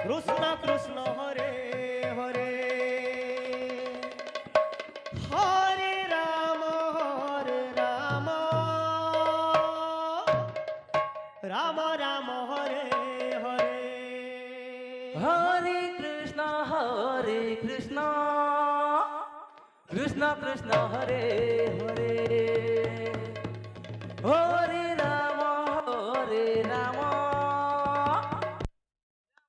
Krishna Krishna Hare Hare Hare Ram Ram Ram Hare Hare Hare Krishna Krishna Krishna Hare Hare Hare Ram Ram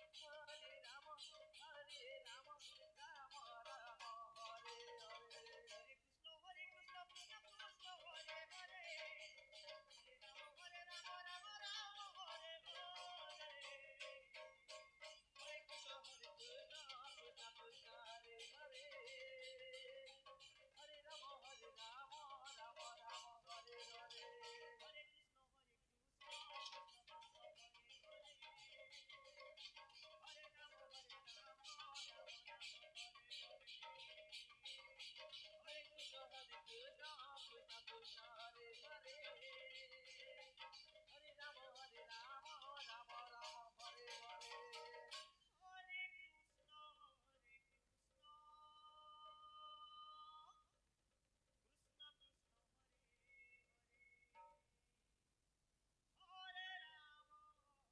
Ram Hare Hare Hare Krishna Krishna Krishna Hare Hare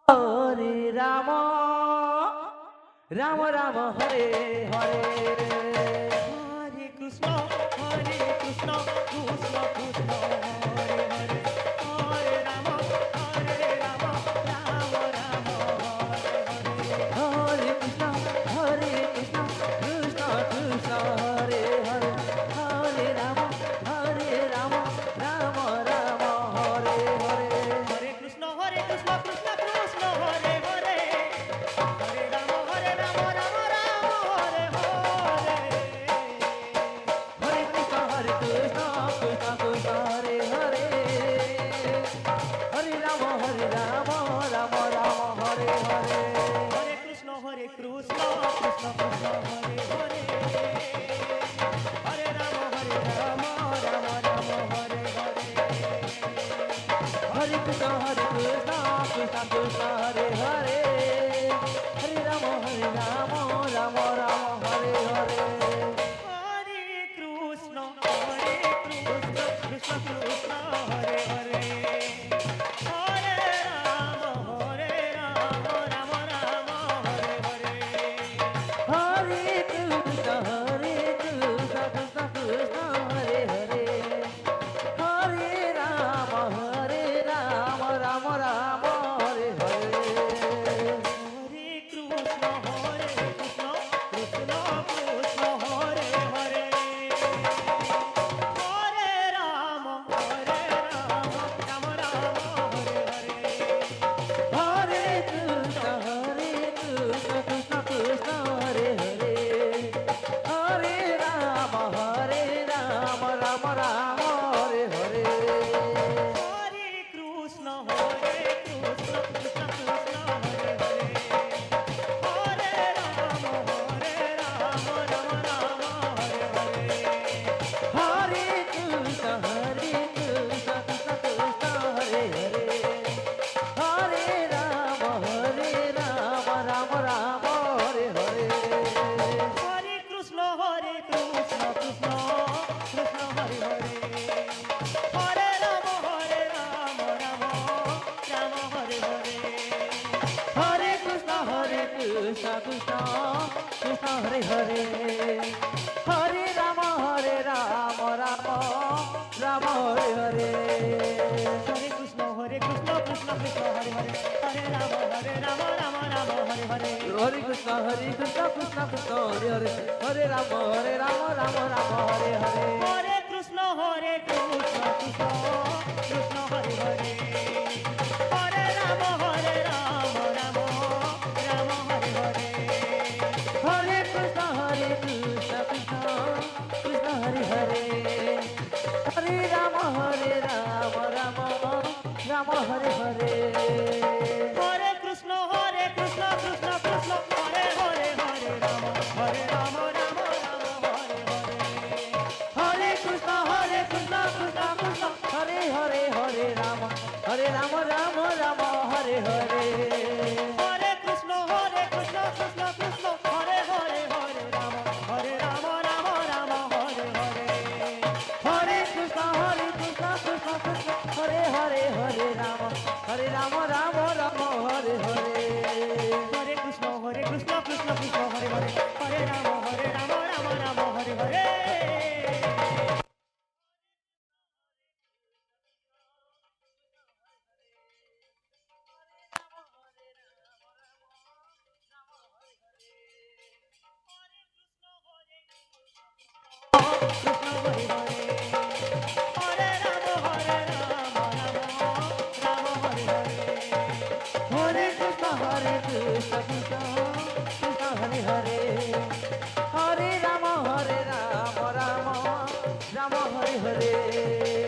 Hare Ram Ram Ram Hare Hare Hare Krishna Krishna Krishna Hare Hare Hare Ram Ram Ram Hare Hare Hare Krishna Krishna Krishna Hare Hare Hare Ram Ram Ram Hare Hare Hare Krishna Krishna Krishna Hare Hare Hare Ram Ram Ram Hare Hare Hare Krishna Krishna Krishna Hare Hare Hare Ram Ram Ram Hare Hare Hare Krishna Krishna Krishna Hare Hare Hare Ram Ram Ram Hare Hare Hare Krishna Krishna Krishna Hare Hare Hare Ram Ram Ram Hare Hare Hare Krishna Krishna Krishna Hare Hare Hare Ram Ram Ram Hare Hare Krishna Krishna Hare Hare Hare Ram Ram Ram Hare Hare Hare Krishna Krishna Krishna Hare Hare Hare Ram Ram Ram Hare Hare Hare Krishna Krishna Krishna Hare Hare Hare Ram Ram Ram Hare Hare Hare Krishna Krishna Krishna Hare Hare Hare Ram Ram Ram Hare Hare Hare Krishna Krishna Krishna Hare Hare Hare Ram Ram Ram Hare Hare Hare Krishna Krishna Krishna Hare Hare Hare Ram Ram Ram Hare Hare Hare Krishna Krishna Krishna Hare Hare Hare Ram Ram Ram Hare Hare Hare Krishna Krishna Krishna Hare Hare Hare Ram Ram Ram Hare Hare Hare Krishna Krishna Krishna Hare Hare Hare Ram Ram Ram Hare Hare Hare Krishna Krishna Krishna Hare Hare Hare Ram Ram Ram Hare Hare Krishna Hare Hare Hare Ram Ram Hare Hare Hare Krishna Krishna Krishna Hare Hare Hare Ram Ram Ram Hare Hare